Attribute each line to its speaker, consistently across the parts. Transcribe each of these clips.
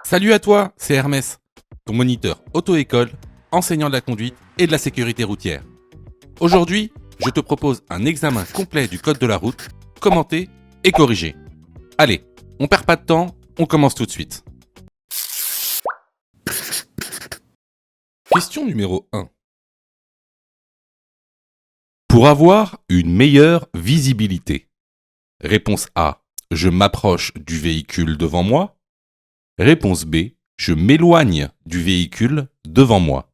Speaker 1: Salut à toi, c'est Hermès, ton moniteur auto-école, enseignant de la conduite et de la sécurité routière. Aujourd'hui, je te propose un examen complet du code de la route, commenté et corrigé. Allez, on perd pas de temps, on commence tout de suite. Question numéro 1. Pour avoir une meilleure visibilité. Réponse A, je m'approche du véhicule devant moi. Réponse B, je m'éloigne du véhicule devant moi.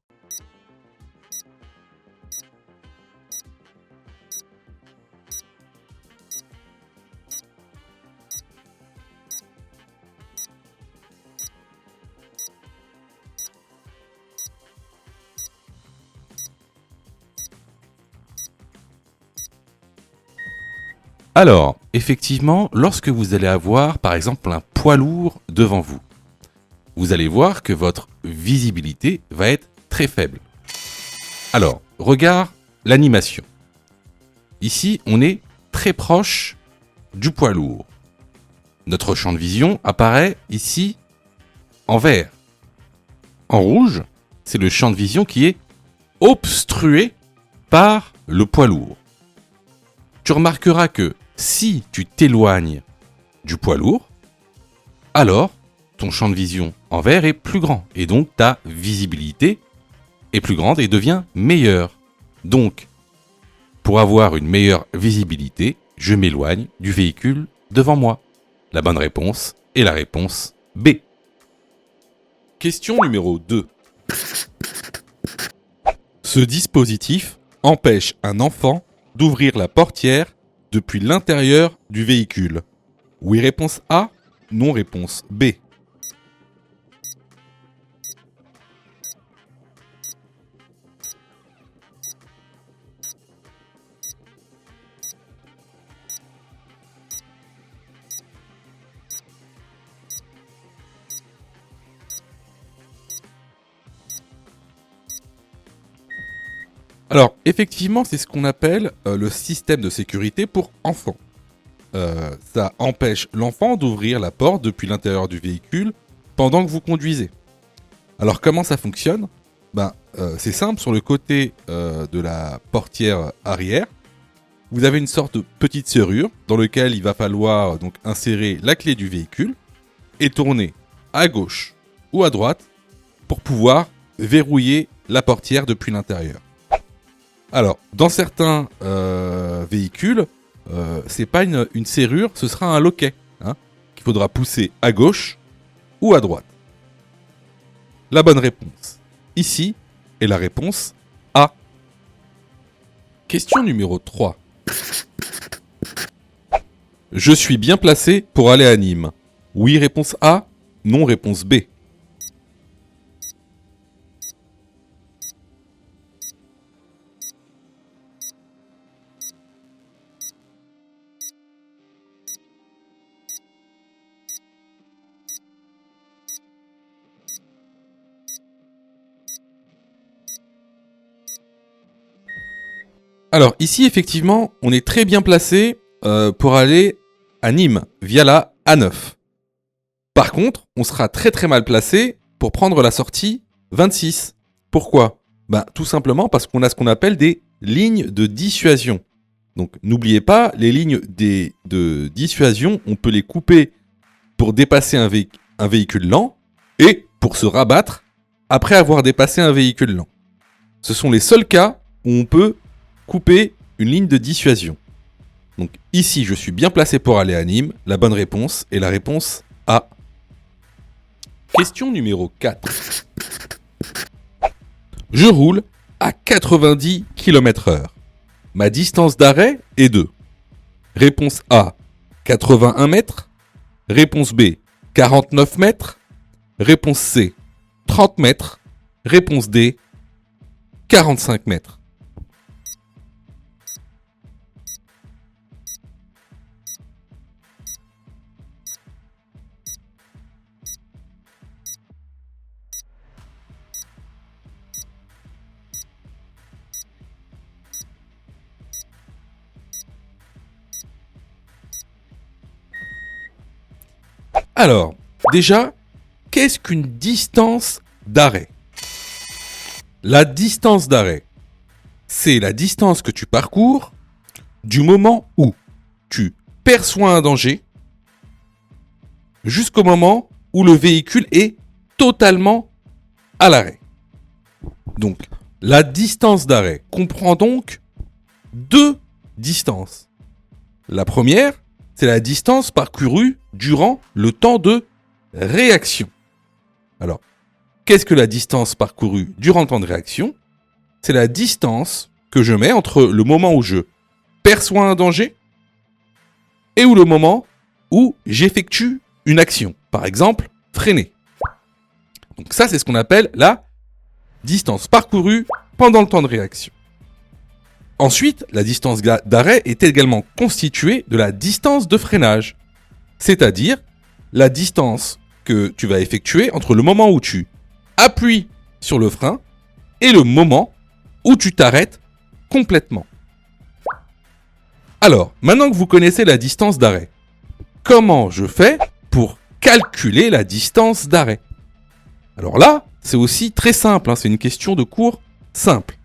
Speaker 1: Alors, effectivement, lorsque vous allez avoir par exemple un poids lourd devant vous, vous allez voir que votre visibilité va être très faible. Alors, regarde l'animation. Ici, on est très proche du poids lourd. Notre champ de vision apparaît ici en vert. En rouge, c'est le champ de vision qui est obstrué par le poids lourd. Tu remarqueras que si tu t'éloignes du poids lourd, alors ton champ de vision en vert est plus grand et donc ta visibilité est plus grande et devient meilleure. Donc, pour avoir une meilleure visibilité, je m'éloigne du véhicule devant moi. La bonne réponse est la réponse B. Question numéro 2. Ce dispositif empêche un enfant d'ouvrir la portière depuis l'intérieur du véhicule. Oui, réponse A. Non, réponse B. Alors, effectivement, c'est ce qu'on appelle le système de sécurité pour enfants. Ça empêche l'enfant d'ouvrir la porte depuis l'intérieur du véhicule pendant que vous conduisez. Alors, comment ça fonctionne ? C'est simple, sur le côté de la portière arrière, vous avez une sorte de petite serrure dans laquelle il va falloir donc insérer la clé du véhicule et tourner à gauche ou à droite pour pouvoir verrouiller la portière depuis l'intérieur. Alors, dans certains véhicules, c'est pas une serrure, ce sera un loquet qu'il faudra pousser à gauche ou à droite. La bonne réponse ici est la réponse A. Question numéro 3. Je suis bien placé pour aller à Nîmes. Oui, réponse A. Non, réponse B. Alors ici, effectivement, on est très bien placé pour aller à Nîmes via la A9. Par contre, on sera très très mal placé pour prendre la sortie 26. Pourquoi ? Tout simplement parce qu'on a ce qu'on appelle des lignes de dissuasion. Donc n'oubliez pas, les lignes de dissuasion, on peut les couper pour dépasser un véhicule lent et pour se rabattre après avoir dépassé un véhicule lent. Ce sont les seuls cas où on peut couper une ligne de dissuasion. Donc ici, je suis bien placé pour aller à Nîmes. La bonne réponse est la réponse A. Question numéro 4. Je roule à 90 km/h. Ma distance d'arrêt est de réponse A, 81 mètres. Réponse B, 49 mètres. Réponse C, 30 mètres. Réponse D, 45 mètres. Alors, déjà, qu'est-ce qu'une distance d'arrêt? La distance d'arrêt, c'est la distance que tu parcours du moment où tu perçois un danger jusqu'au moment où le véhicule est totalement à l'arrêt. Donc, la distance d'arrêt comprend donc deux distances. La première, c'est la distance parcourue durant le temps de réaction. Alors, qu'est-ce que la distance parcourue durant le temps de réaction? C'est la distance que je mets entre le moment où je perçois un danger et où le moment où j'effectue une action. Par exemple, freiner. Donc ça, c'est ce qu'on appelle la distance parcourue pendant le temps de réaction. Ensuite, la distance d'arrêt est également constituée de la distance de freinage, c'est-à-dire la distance que tu vas effectuer entre le moment où tu appuies sur le frein et le moment où tu t'arrêtes complètement. Alors, maintenant que vous connaissez la distance d'arrêt, comment je fais pour calculer la distance d'arrêt? Alors là, c'est aussi très simple, c'est une question de cours simple.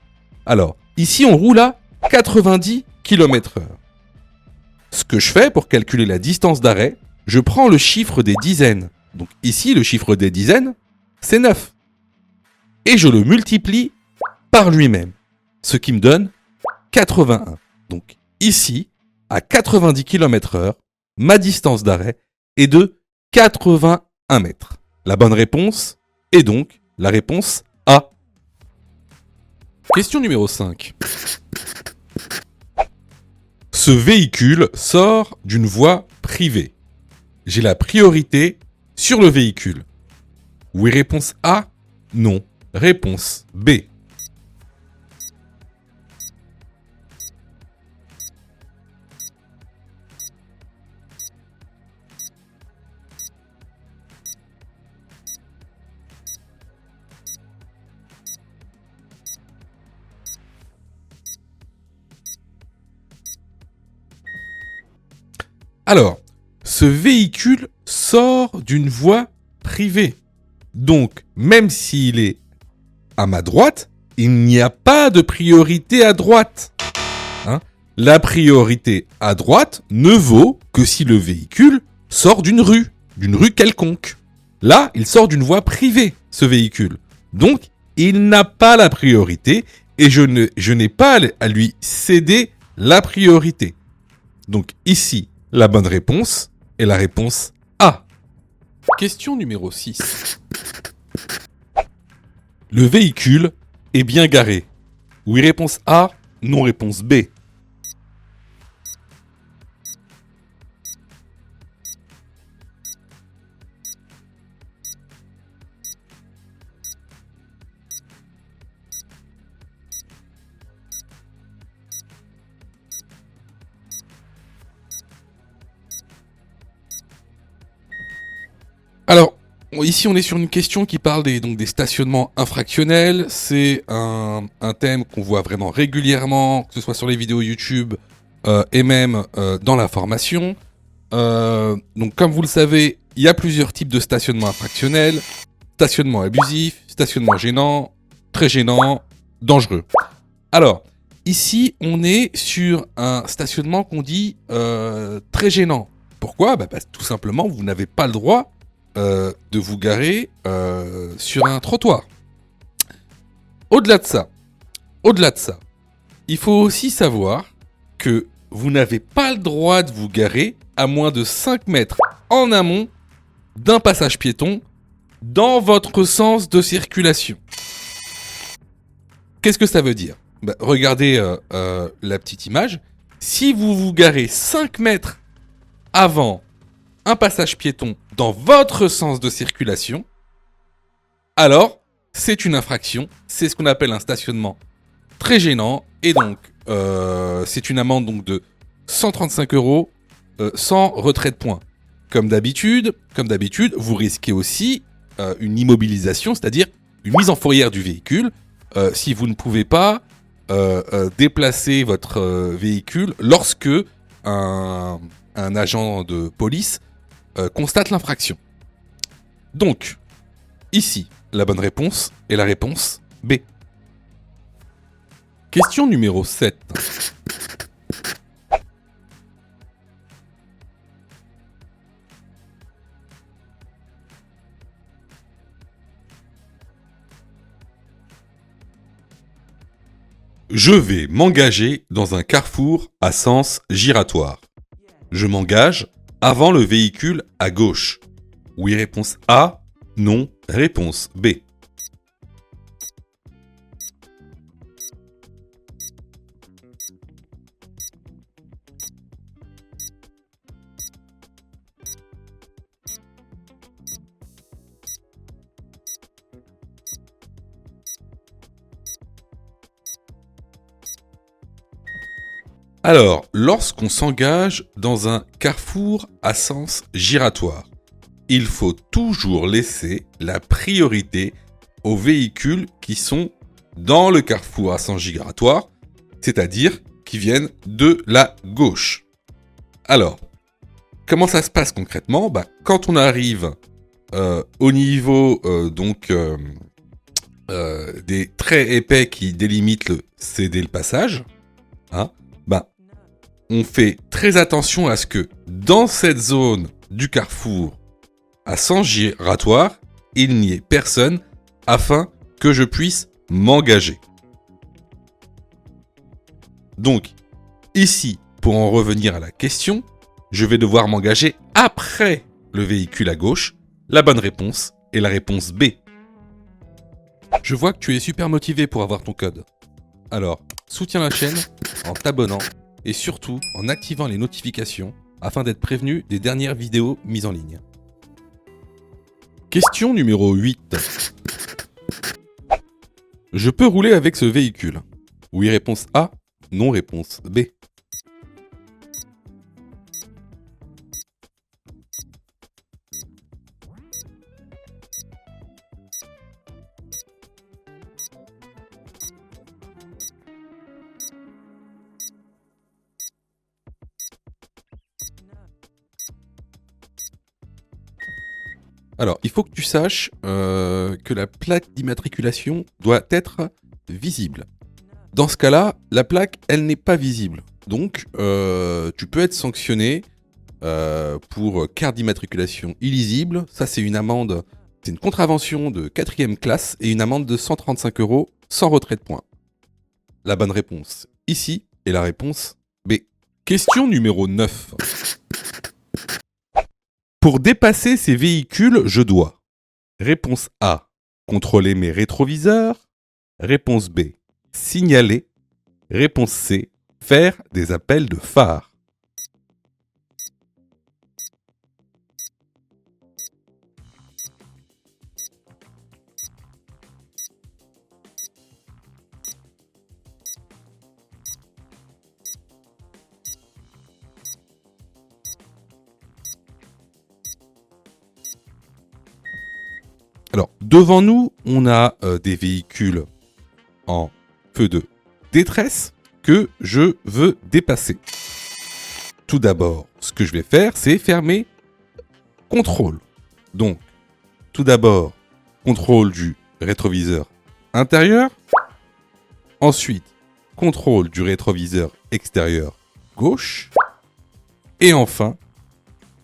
Speaker 1: Alors, ici on roule à 90 km/h. Ce que je fais pour calculer la distance d'arrêt, je prends le chiffre des dizaines. Donc ici, le chiffre des dizaines, c'est 9. Et je le multiplie par lui-même, ce qui me donne 81. Donc ici, à 90 km/h, ma distance d'arrêt est de 81 mètres. La bonne réponse est donc la réponse A. Question numéro 5. Ce véhicule sort d'une voie privée. J'ai la priorité sur le véhicule. Oui, réponse A. Non. Réponse B. Alors, ce véhicule sort d'une voie privée. Donc, même s'il est à ma droite, il n'y a pas de priorité à droite. La priorité à droite ne vaut que si le véhicule sort d'une rue quelconque. Là, il sort d'une voie privée, ce véhicule. Donc, il n'a pas la priorité et je n'ai pas à lui céder la priorité. Donc ici, la bonne réponse est la réponse A. Question numéro 6. Le véhicule est bien garé. Oui, réponse A. Non, réponse B. Alors, ici on est sur une question qui parle des stationnements infractionnels. C'est un thème qu'on voit vraiment régulièrement, que ce soit sur les vidéos YouTube et même dans la formation. Donc comme vous le savez, il y a plusieurs types de stationnement infractionnel. Stationnement abusif, stationnement gênant, très gênant, dangereux. Alors, ici on est sur un stationnement qu'on dit très gênant. Pourquoi ? Parce que tout simplement, vous n'avez pas le droit de vous garer sur un trottoir. Au-delà de ça, il faut aussi savoir que vous n'avez pas le droit de vous garer à moins de 5 mètres en amont d'un passage piéton dans votre sens de circulation. Qu'est-ce que ça veut dire ? Regardez la petite image. Si vous vous garez 5 mètres avant un passage piéton dans votre sens de circulation, alors c'est une infraction. C'est ce qu'on appelle un stationnement très gênant. Et donc, c'est une amende donc, de 135 € sans retrait de points. Comme d'habitude, vous risquez aussi une immobilisation, c'est-à-dire une mise en fourrière du véhicule, si vous ne pouvez pas déplacer votre véhicule lorsque un agent de police constate l'infraction. Donc, Ici, la bonne réponse est la réponse B. Question numéro 7. Je vais m'engager dans un carrefour à sens giratoire. Je m'engage avant le véhicule à gauche. Oui, réponse A. Non, réponse B. Alors, lorsqu'on s'engage dans un carrefour à sens giratoire, il faut toujours laisser la priorité aux véhicules qui sont dans le carrefour à sens giratoire, c'est-à-dire qui viennent de la gauche. Alors, comment ça se passe concrètement ? Quand on arrive au niveau des traits épais qui délimitent le céder le passage, on fait très attention à ce que dans cette zone du carrefour à sens giratoire, il n'y ait personne afin que je puisse m'engager. Donc, ici, pour en revenir à la question, je vais devoir m'engager après le véhicule à gauche. La bonne réponse est la réponse B. Je vois que tu es super motivé pour avoir ton code. Alors, soutiens la chaîne en t'abonnant et surtout en activant les notifications afin d'être prévenu des dernières vidéos mises en ligne. Question numéro 8. Je peux rouler avec ce véhicule. Oui, réponse A. Non, réponse B. Alors, il faut que tu saches que la plaque d'immatriculation doit être visible. Dans ce cas-là, la plaque, elle n'est pas visible. Donc, tu peux être sanctionné pour carte d'immatriculation illisible. Ça, c'est une amende, c'est une contravention de 4e classe et une amende de 135 € sans retrait de points. La bonne réponse ici est la réponse B. Question numéro 9. Pour dépasser ces véhicules, je dois. Réponse A. Contrôler mes rétroviseurs. Réponse B. Signaler. Réponse C. Faire des appels de phare. Alors, devant nous, on a des véhicules en feu de détresse que je veux dépasser. Tout d'abord, ce que je vais faire, c'est fermer contrôle. Donc, tout d'abord, contrôle du rétroviseur intérieur. Ensuite, contrôle du rétroviseur extérieur gauche. Et enfin,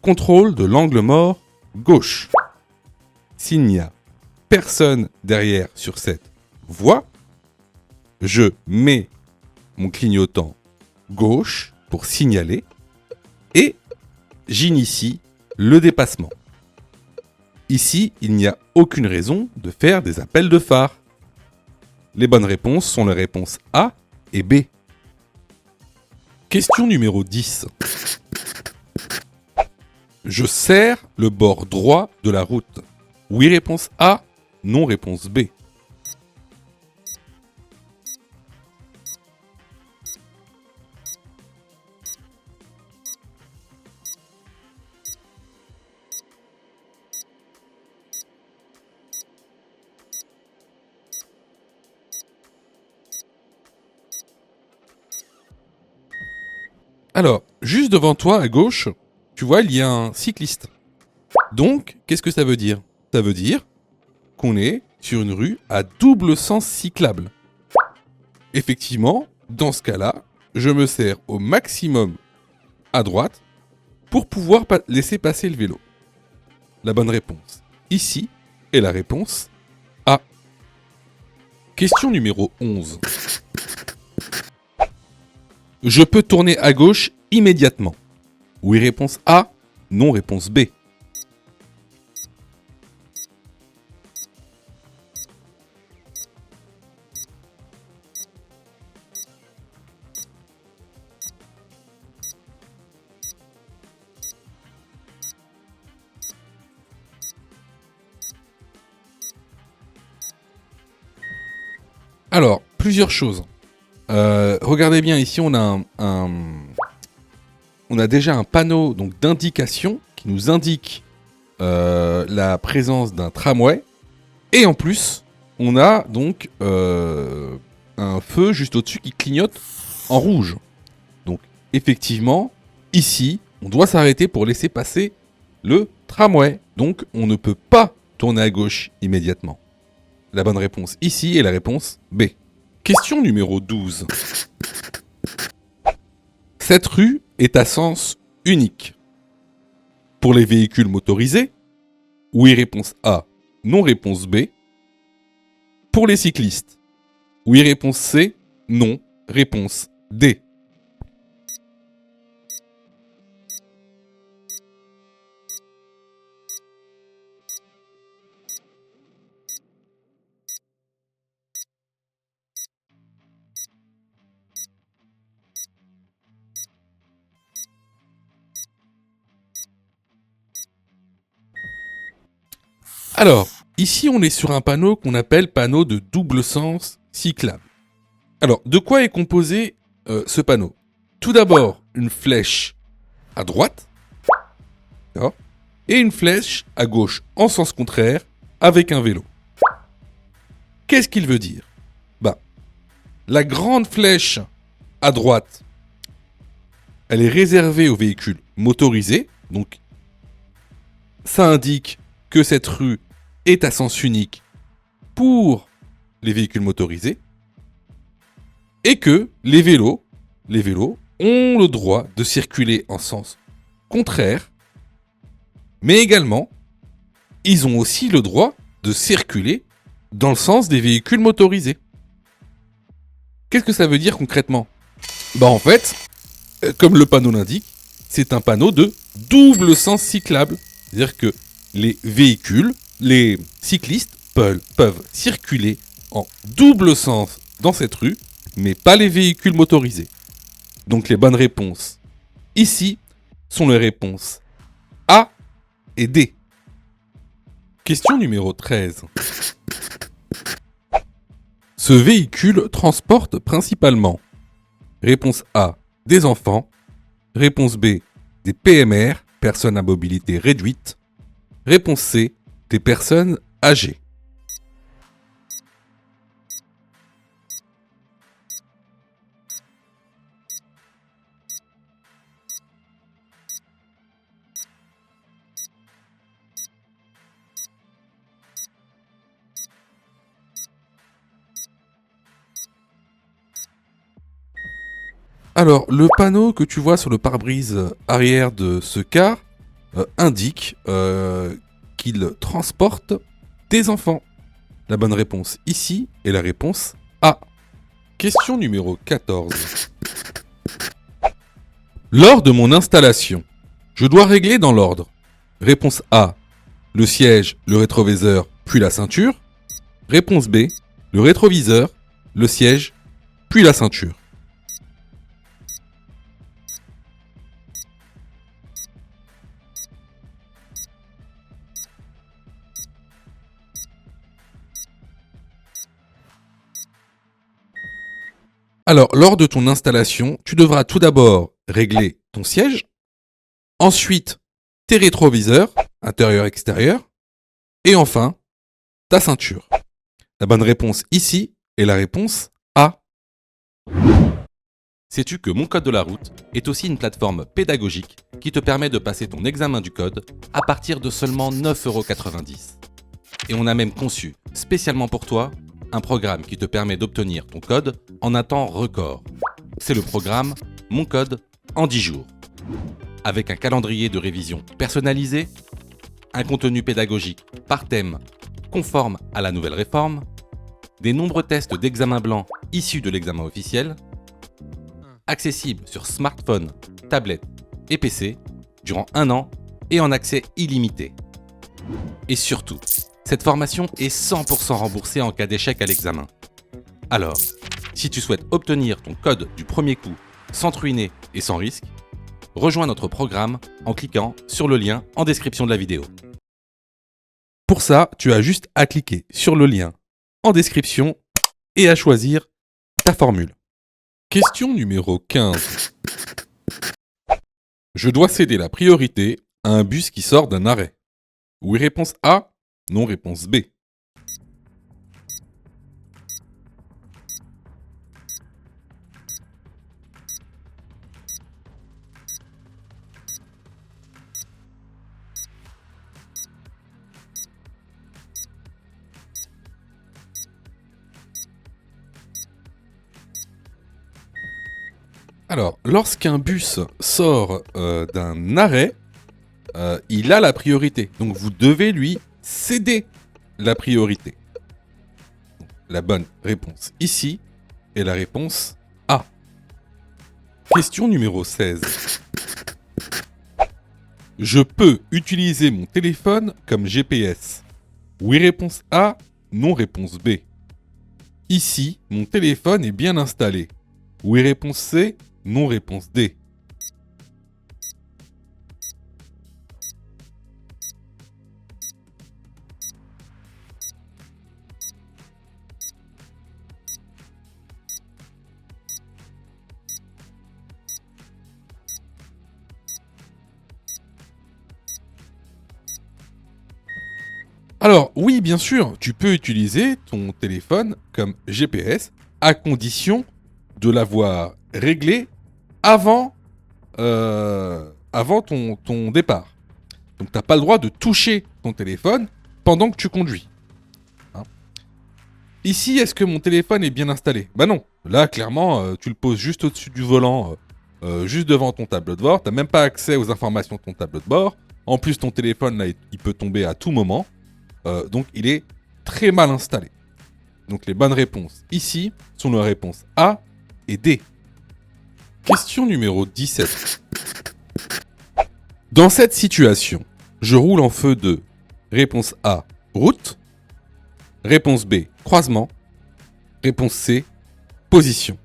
Speaker 1: contrôle de l'angle mort gauche. S'il n'y a personne derrière sur cette voie, je mets mon clignotant gauche pour signaler et j'initie le dépassement. Ici, il n'y a aucune raison de faire des appels de phare. Les bonnes réponses sont les réponses A et B. Question numéro 10. Je serre le bord droit de la route. Oui, réponse A. Non, réponse B. Alors, juste devant toi, à gauche, tu vois, il y a un cycliste. Donc, qu'est-ce que ça veut dire ? Ça veut dire qu'on est sur une rue à double sens cyclable. Effectivement, dans ce cas-là, je me sers au maximum à droite pour pouvoir laisser passer le vélo. La bonne réponse ici est la réponse A. Question numéro 11. Je peux tourner à gauche immédiatement. Oui, réponse A. Non, réponse B. Alors, plusieurs choses. Regardez bien, ici on a on a déjà un panneau donc d'indication qui nous indique la présence d'un tramway. Et en plus, on a donc un feu juste au-dessus qui clignote en rouge. Donc effectivement, ici, on doit s'arrêter pour laisser passer le tramway. Donc on ne peut pas tourner à gauche immédiatement. La bonne réponse ici est la réponse B. Question numéro 12. Cette rue est à sens unique. Pour les véhicules motorisés, oui réponse A, non réponse B. Pour les cyclistes, oui réponse C, non réponse D. Alors, ici on est sur un panneau qu'on appelle panneau de double sens cyclable. Alors, de quoi est composé ce panneau? Tout d'abord, une flèche à droite, d'accord, et une flèche à gauche en sens contraire avec un vélo. Qu'est-ce qu'il veut dire? La grande flèche à droite, elle est réservée aux véhicules motorisés, donc ça indique que cette rue est à sens unique pour les véhicules motorisés et que les vélos ont le droit de circuler en sens contraire, mais également, ils ont aussi le droit de circuler dans le sens des véhicules motorisés. Qu'est-ce que ça veut dire concrètement? En fait, comme le panneau l'indique, c'est un panneau de double sens cyclable. C'est-à-dire que les cyclistes peuvent circuler en double sens dans cette rue, mais pas les véhicules motorisés. Donc les bonnes réponses ici sont les réponses A et D. Question numéro 13. Ce véhicule transporte principalement réponse A, des enfants, réponse B, des PMR, personnes à mobilité réduite, réponse C, des personnes âgées. Alors, le panneau que tu vois sur le pare-brise arrière de ce car indique qu'il transporte des enfants. La bonne réponse ici est la réponse A. Question numéro 14. Lors de mon installation, je dois régler dans l'ordre. Réponse A, le siège, le rétroviseur, puis la ceinture. Réponse B, le rétroviseur, le siège, puis la ceinture. Alors, lors de ton installation, tu devras tout d'abord régler ton siège, ensuite tes rétroviseurs, intérieur-extérieur, et enfin ta ceinture. La bonne réponse ici est la réponse A. Sais-tu que Mon Code de la Route est aussi une plateforme pédagogique qui te permet de passer ton examen du code à partir de seulement 9,90 €. Et on a même conçu, spécialement pour toi, un programme qui te permet d'obtenir ton code en un temps record. C'est le programme Mon Code en 10 jours. Avec un calendrier de révision personnalisé, un contenu pédagogique par thème conforme à la nouvelle réforme, des nombreux tests d'examen blanc issus de l'examen officiel, accessibles sur smartphone, tablette et PC durant 1 an et en accès illimité. Et surtout, cette formation est 100% remboursée en cas d'échec à l'examen. Alors, si tu souhaites obtenir ton code du premier coup sans te ruiner et sans risque, rejoins notre programme en cliquant sur le lien en description de la vidéo. Pour ça, tu as juste à cliquer sur le lien en description et à choisir ta formule. Question numéro 15. Je dois céder la priorité à un bus qui sort d'un arrêt. Oui, réponse A, non, réponse B. Alors, lorsqu'un bus sort d'un arrêt, il a la priorité. Donc, vous devez lui céder la priorité. La bonne réponse ici est la réponse A. Question numéro 16. Je peux utiliser mon téléphone comme GPS. Oui, réponse A, non, réponse B. Ici, mon téléphone est bien installé. Oui, réponse C, non, réponse D. Alors, oui, bien sûr, tu peux utiliser ton téléphone comme GPS à condition de l'avoir réglé avant, avant ton départ. Donc, tu n'as pas le droit de toucher ton téléphone pendant que tu conduis. Hein. Ici, est-ce que mon téléphone est bien installé? Bah non. Là, clairement, tu le poses juste au-dessus du volant, juste devant ton tableau de bord. Tu n'as même pas accès aux informations de ton tableau de bord. En plus, ton téléphone, là, il peut tomber à tout moment. Donc il est très mal installé. Donc les bonnes réponses ici sont les réponses A et D. Question numéro 17. Dans cette situation, je roule en feu de réponse A, route, réponse B, croisement, réponse C, position.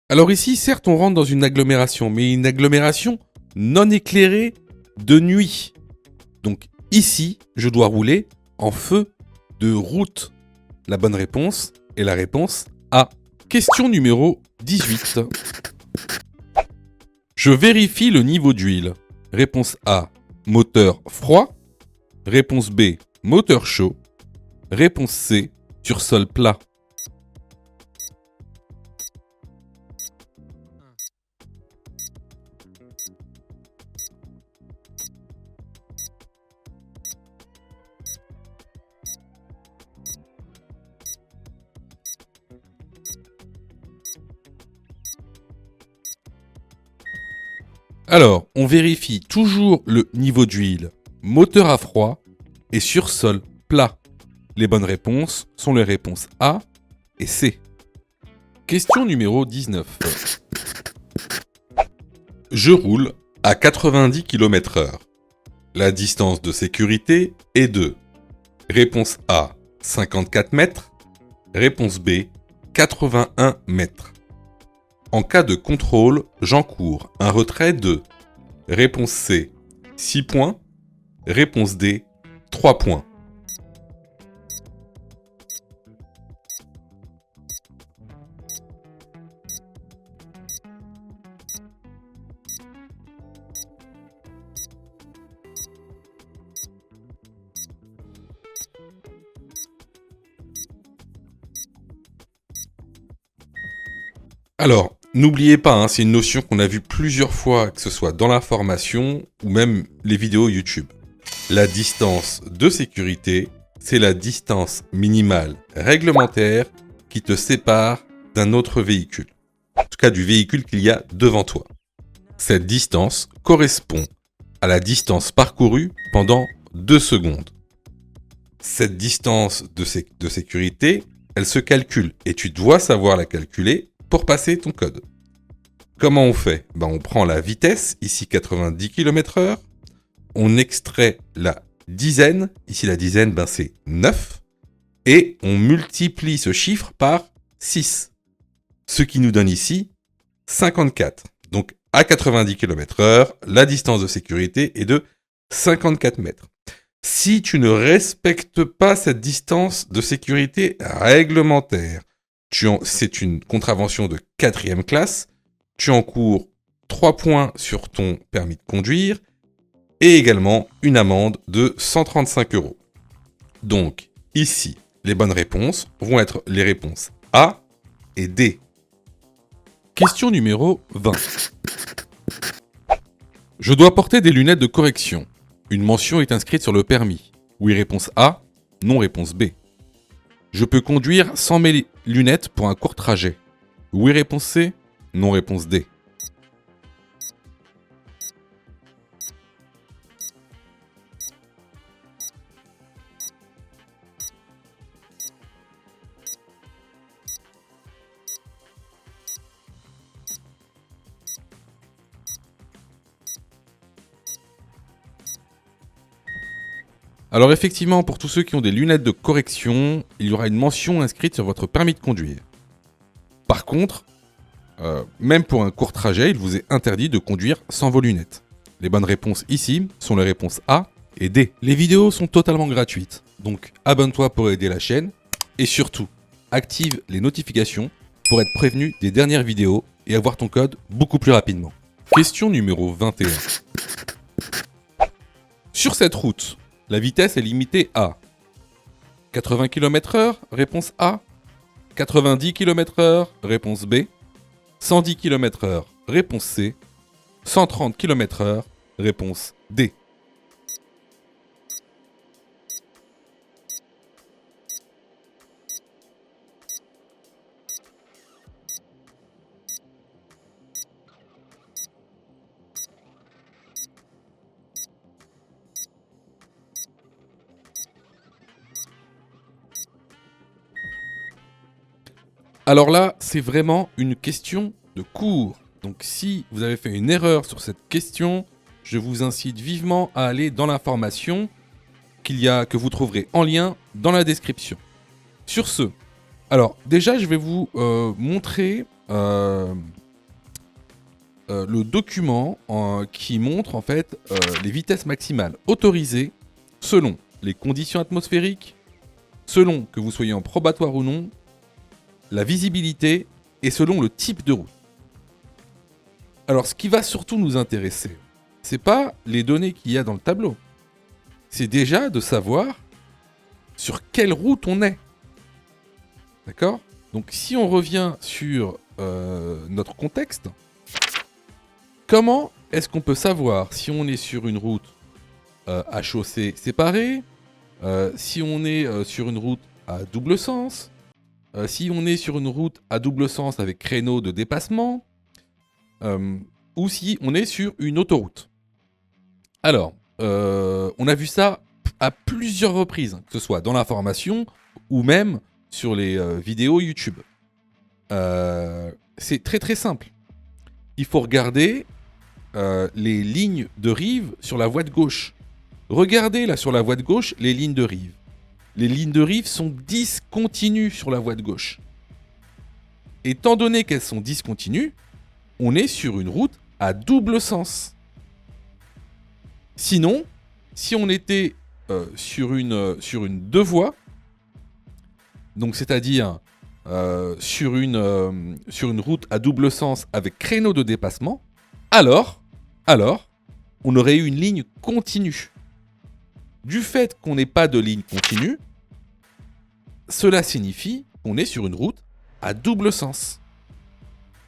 Speaker 1: Alors ici, certes, on rentre dans une agglomération, mais une agglomération non éclairée de nuit. Donc ici, je dois rouler en feu de route. La bonne réponse est la réponse A. Question numéro 18. Je vérifie le niveau d'huile. Réponse A, moteur froid. Réponse B, moteur chaud. Réponse C, sur sol plat. Alors, on vérifie toujours le niveau d'huile, moteur à froid et sur sol plat. Les bonnes réponses sont les réponses A et C. Question numéro 19. Je roule à 90 km/h. La distance de sécurité est de réponse A, 54 mètres. Réponse B, 81 mètres. En cas de contrôle, j'encours un retrait de réponse C, 6 points. Réponse D, 3 points. Alors, n'oubliez pas, hein, c'est une notion qu'on a vue plusieurs fois, que ce soit dans la formation ou même les vidéos YouTube. La distance de sécurité, c'est la distance minimale réglementaire qui te sépare d'un autre véhicule. En tout cas, du véhicule qu'il y a devant toi. Cette distance correspond à la distance parcourue pendant 2 secondes. Cette distance de sécurité, elle se calcule et tu dois savoir la calculer pour passer ton code. Comment on fait ? On prend la vitesse, ici 90 km/h, on extrait la dizaine, ici la dizaine c'est 9, et on multiplie ce chiffre par 6, ce qui nous donne ici 54. Donc à 90 km/h, la distance de sécurité est de 54 mètres. Si tu ne respectes pas cette distance de sécurité réglementaire, c'est une contravention de 4e classe, tu encours 3 points sur ton permis de conduire et également une amende de 135 €. Donc ici, les bonnes réponses vont être les réponses A et D. Question numéro 20. Je dois porter des lunettes de correction. Une mention est inscrite sur le permis. Oui, réponse A. Non, réponse B. Je peux conduire sans mes lunettes pour un court trajet. Oui, réponse C. Non, réponse D. Alors effectivement, pour tous ceux qui ont des lunettes de correction, il y aura une mention inscrite sur votre permis de conduire. Par contre, même pour un court trajet, il vous est interdit de conduire sans vos lunettes. Les bonnes réponses ici sont les réponses A et D. Les vidéos sont totalement gratuites, donc abonne-toi pour aider la chaîne et surtout, active les notifications pour être prévenu des dernières vidéos et avoir ton code beaucoup plus rapidement. Question numéro 21. Sur cette route, la vitesse est limitée à 80 km/h, réponse A. 90 km/h, réponse B. 110 km/h, réponse C. 130 km/h, réponse D. Alors là, c'est vraiment une question de cours. Donc si vous avez fait une erreur sur cette question, je vous incite vivement à aller dans l'information que vous trouverez en lien dans la description. Sur ce, alors déjà je vais vous montrer le document qui montre en fait les vitesses maximales autorisées selon les conditions atmosphériques, selon que vous soyez en probatoire ou non, la visibilité et selon le type de route. Alors ce qui va surtout nous intéresser, c'est pas les données qu'il y a dans le tableau. C'est déjà de savoir sur quelle route on est. D'accord ? Donc si on revient sur notre contexte, comment est-ce qu'on peut savoir si on est sur une route à chaussée séparée, si on est sur une route à double sens, si on est sur une route à double sens avec créneau de dépassement, ou si on est sur une autoroute. Alors, on a vu ça à plusieurs reprises, que ce soit dans l'information ou même sur les vidéos YouTube. C'est très très simple. Il faut regarder les lignes de rive sur la voie de gauche. Regardez là sur la voie de gauche les lignes de rive. Les lignes de rive sont discontinues sur la voie de gauche. Étant donné qu'elles sont discontinues, on est sur une route à double sens. Sinon, si on était sur une deux voies, donc c'est-à-dire sur une route à double sens avec créneau de dépassement, alors, on aurait eu une ligne continue. Du fait qu'on n'ait pas de ligne continue, cela signifie qu'on est sur une route à double sens.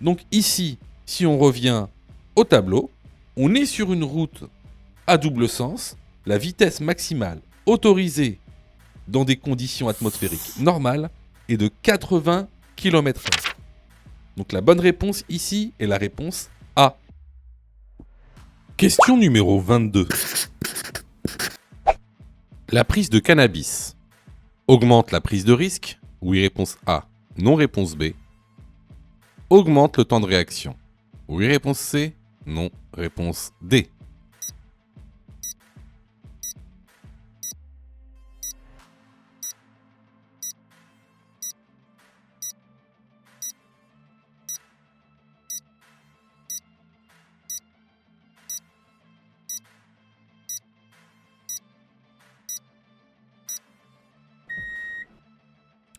Speaker 1: Donc ici, si on revient au tableau, on est sur une route à double sens. La vitesse maximale autorisée dans des conditions atmosphériques normales est de 80 km/h. Donc la bonne réponse ici est la réponse A. Question numéro 22. La prise de cannabis augmente la prise de risque? Oui, réponse A. Non, réponse B. Augmente le temps de réaction? Oui, réponse C. Non, réponse D.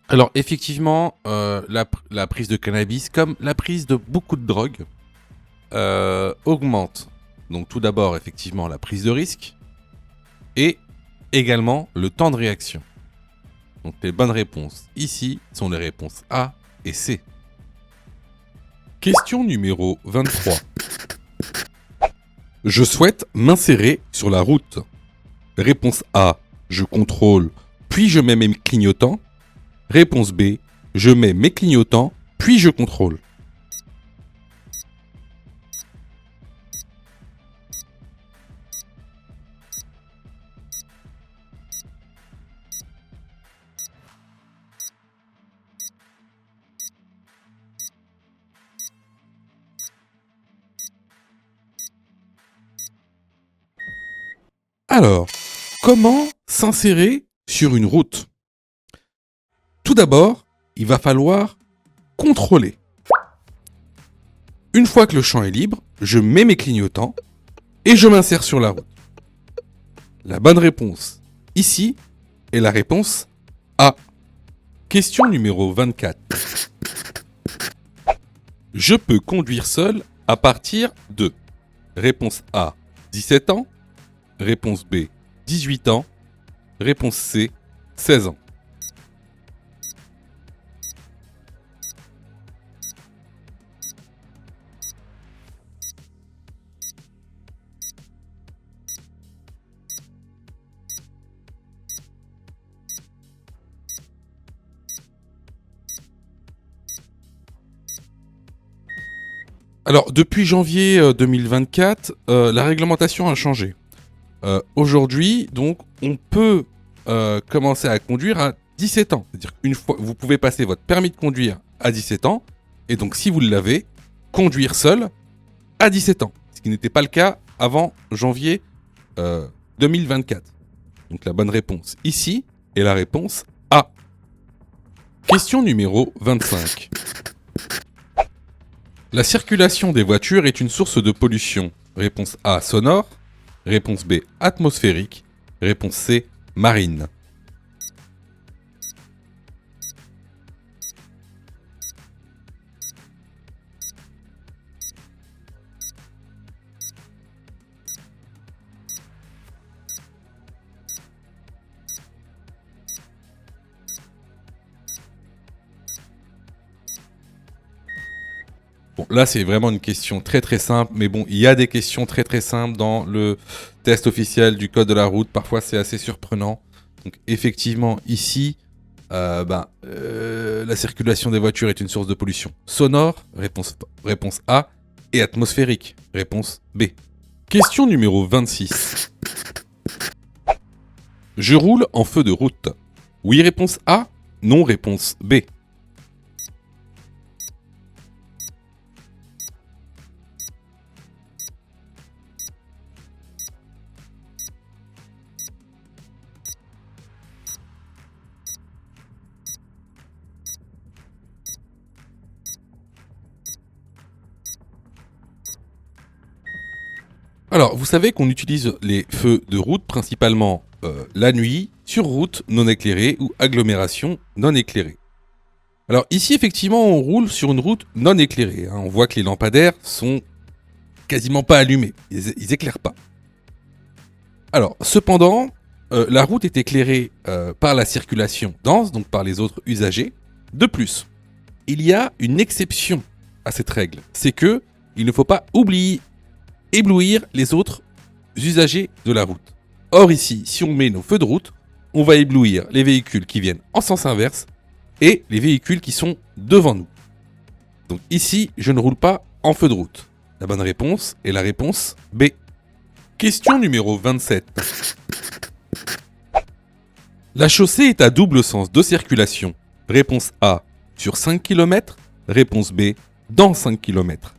Speaker 1: Alors effectivement, la prise de cannabis, comme la prise de beaucoup de drogues, augmente. Donc tout d'abord, effectivement, la prise de risque et également le temps de réaction. Donc les bonnes réponses ici sont les réponses A et C. Question numéro 23. Je souhaite m'insérer sur la route. Réponse A, je contrôle, puis je mets mes clignotants. Réponse B, je mets mes clignotants, puis je contrôle. Alors, comment s'insérer sur une route? Tout d'abord, il va falloir contrôler. Une fois que le champ est libre, je mets mes clignotants et je m'insère sur la route. La bonne réponse ici est la réponse A. Question numéro 24. Je peux conduire seul à partir de... Réponse A, 17 ans. Réponse B, 18 ans. Réponse C, 16 ans. Alors, depuis janvier 2024, la réglementation a changé. Aujourd'hui, donc, on peut commencer à conduire à 17 ans. C'est-à-dire qu'une fois, vous pouvez passer votre permis de conduire à 17 ans, et donc, si vous l'avez, conduire seul à 17 ans. Ce qui n'était pas le cas avant janvier 2024. Donc, la bonne réponse ici est la réponse A. Question numéro 25. La circulation des voitures est une source de pollution. Réponse A, sonore. Réponse B, atmosphérique. Réponse C, marine. Bon, là, c'est vraiment une question très très simple, mais bon, il y a des questions très très simples dans le test officiel du code de la route. Parfois, c'est assez surprenant. Donc, effectivement, ici, la circulation des voitures est une source de pollution sonore, réponse A, et atmosphérique, réponse B. Question numéro 26. Je roule en feu de route. Oui, réponse A, non, réponse B. Alors, vous savez qu'on utilise les feux de route principalement la nuit, sur route non éclairée ou agglomération non éclairée. Alors ici, effectivement, on roule sur une route non éclairée. On voit que les lampadaires sont quasiment pas allumés. Ils éclairent pas. Alors, cependant, la route est éclairée par la circulation dense, donc par les autres usagers. De plus, il y a une exception à cette règle, c'est que il ne faut pas éblouir les autres usagers de la route. Or ici, si on met nos feux de route, on va éblouir les véhicules qui viennent en sens inverse et les véhicules qui sont devant nous. Donc ici, je ne roule pas en feu de route. La bonne réponse est la réponse B. Question numéro 27. La chaussée est à double sens de circulation. Réponse A, sur 5 km. Réponse B, dans 5 km.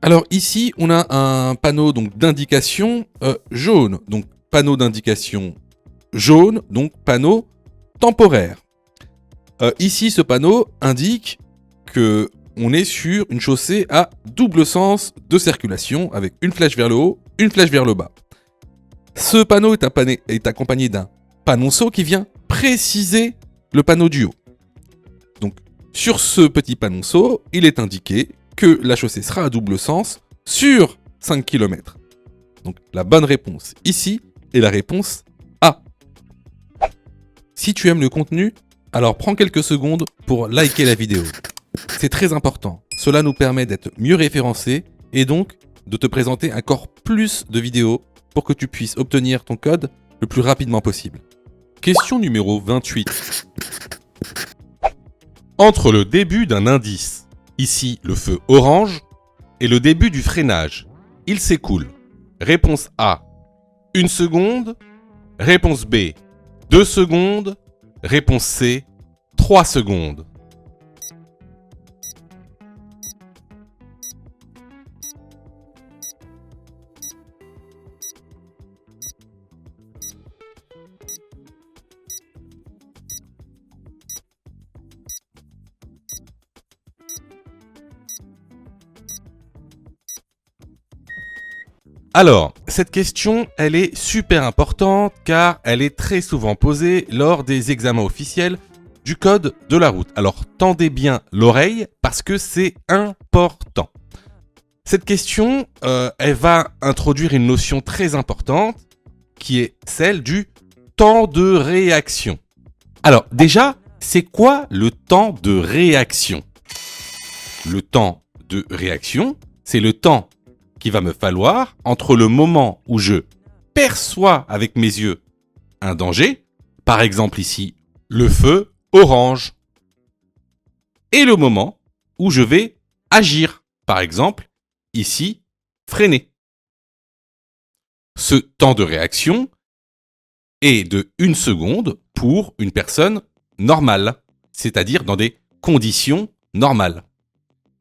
Speaker 1: Alors ici, on a un panneau donc d'indication jaune. Donc panneau d'indication jaune, donc panneau temporaire. Ici, ce panneau indique que on est sur une chaussée à double sens de circulation avec une flèche vers le haut, une flèche vers le bas. Ce panneau est accompagné d'un panonceau qui vient préciser le panneau du haut. Donc sur ce petit panonceau, il est indiqué que la chaussée sera à double sens sur 5 km. Donc la bonne réponse ici est la réponse A. Si tu aimes le contenu, alors prends quelques secondes pour liker la vidéo. C'est très important. Cela nous permet d'être mieux référencés et donc de te présenter encore plus de vidéos pour que tu puisses obtenir ton code le plus rapidement possible. Question numéro 28. Entre le début d'un indice, ici le feu orange, et le début du freinage, il s'écoule. Réponse A, 1 seconde. Réponse B, 2 secondes. Réponse C, 3 secondes. Alors, cette question, elle est super importante car elle est très souvent posée lors des examens officiels du code de la route. Alors, tendez bien l'oreille parce que c'est important. Cette question, elle va introduire une notion très importante qui est celle du temps de réaction. Alors, déjà, c'est quoi le temps de réaction ? Le temps de réaction, c'est le temps qu'il va me falloir entre le moment où je perçois avec mes yeux un danger, par exemple ici le feu orange, et le moment où je vais agir, par exemple ici freiner. Ce temps de réaction est de 1 seconde pour une personne normale, c'est-à-dire dans des conditions normales.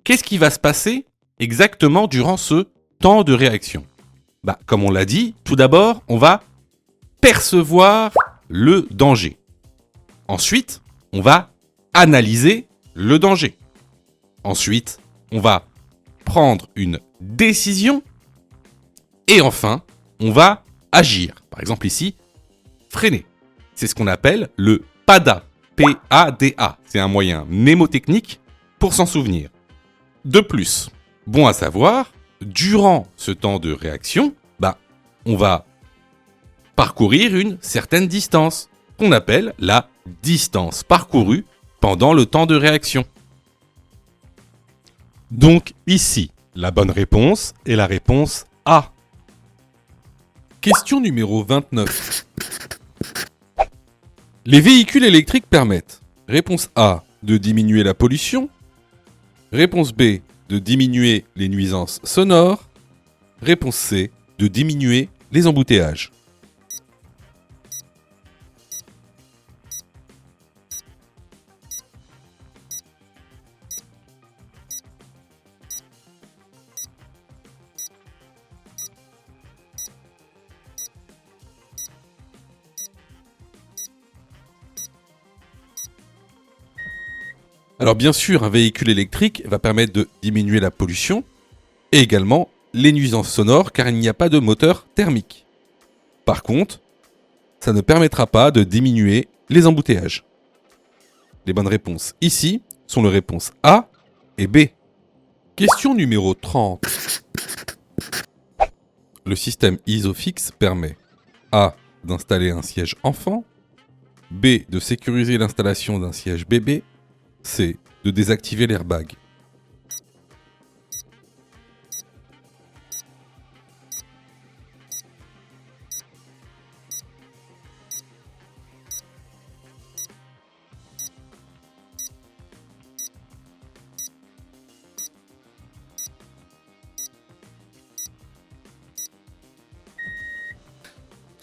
Speaker 1: Qu'est-ce qui va se passer exactement durant ce temps de réaction ? Comme on l'a dit, tout d'abord, on va percevoir le danger. Ensuite, on va analyser le danger. Ensuite, on va prendre une décision. Et enfin, on va agir. Par exemple ici, freiner. C'est ce qu'on appelle le PADA. P-A-D-A. C'est un moyen mnémotechnique pour s'en souvenir. De plus, bon à savoir, durant ce temps de réaction, on va parcourir une certaine distance, qu'on appelle la distance parcourue pendant le temps de réaction. Donc ici, la bonne réponse est la réponse A. Question numéro 29. Les véhicules électriques permettent, réponse A, de diminuer la pollution, réponse B, de diminuer les nuisances sonores, réponse C, de diminuer les embouteillages. Alors bien sûr, un véhicule électrique va permettre de diminuer la pollution et également les nuisances sonores car il n'y a pas de moteur thermique. Par contre, ça ne permettra pas de diminuer les embouteillages. Les bonnes réponses ici sont les réponses A et B. Question numéro 30. Le système ISOFIX permet A. D'installer un siège enfant, B. De sécuriser l'installation d'un siège bébé, C. De désactiver l'airbag.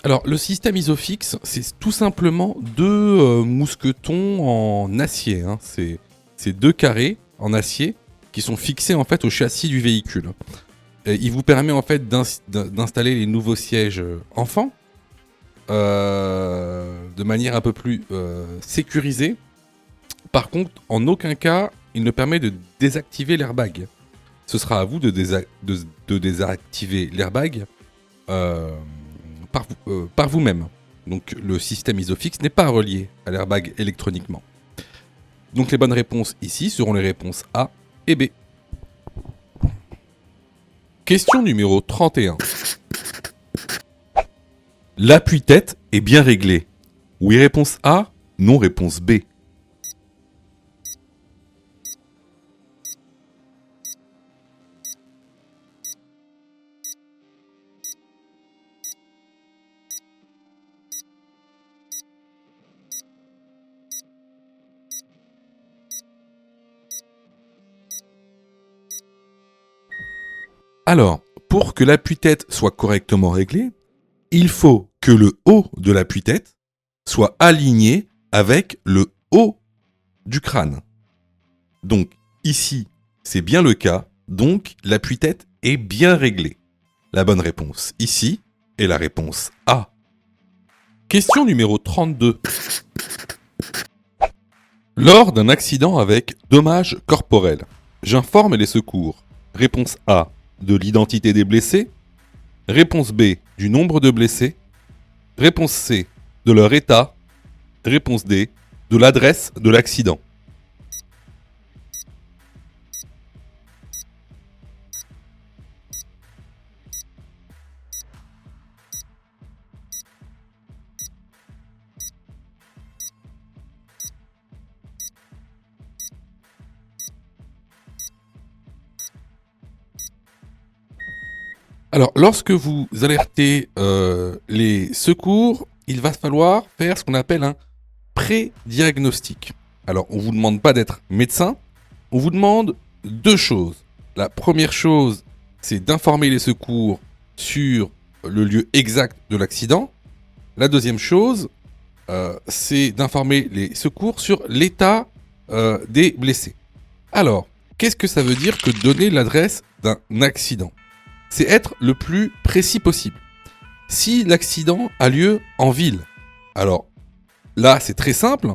Speaker 1: Alors, le système ISOFIX, c'est tout simplement deux mousquetons en acier. Hein. C'est deux carrés en acier qui sont fixés en fait au châssis du véhicule. Et il vous permet en fait d'installer les nouveaux sièges enfants de manière un peu plus sécurisée. Par contre, en aucun cas, il ne permet de désactiver l'airbag. Ce sera à vous de désactiver l'airbag par vous-même. Donc le système ISOFIX n'est pas relié à l'airbag électroniquement. Donc les bonnes réponses ici seront les réponses A et B. Question numéro 31. L'appui-tête est bien réglé. Oui, réponse A. Non, réponse B. Alors, pour que l'appui-tête soit correctement réglé, il faut que le haut de l'appui-tête soit aligné avec le haut du crâne. Donc ici, c'est bien le cas, donc l'appui-tête est bien réglé. La bonne réponse ici est la réponse A. Question numéro 32. Lors d'un accident avec dommages corporels, j'informe les secours. Réponse A, de l'identité des blessés. Réponse B, du nombre de blessés. Réponse C, de leur état. Réponse D, de l'adresse de l'accident. Alors, lorsque vous alertez les secours, il va falloir faire ce qu'on appelle un pré-diagnostic. Alors, on ne vous demande pas d'être médecin, on vous demande deux choses. La première chose, c'est d'informer les secours sur le lieu exact de l'accident. La deuxième chose, c'est d'informer les secours sur l'état des blessés. Alors, qu'est-ce que ça veut dire que donner l'adresse d'un accident ? C'est être le plus précis possible. Si l'accident a lieu en ville, alors là c'est très simple,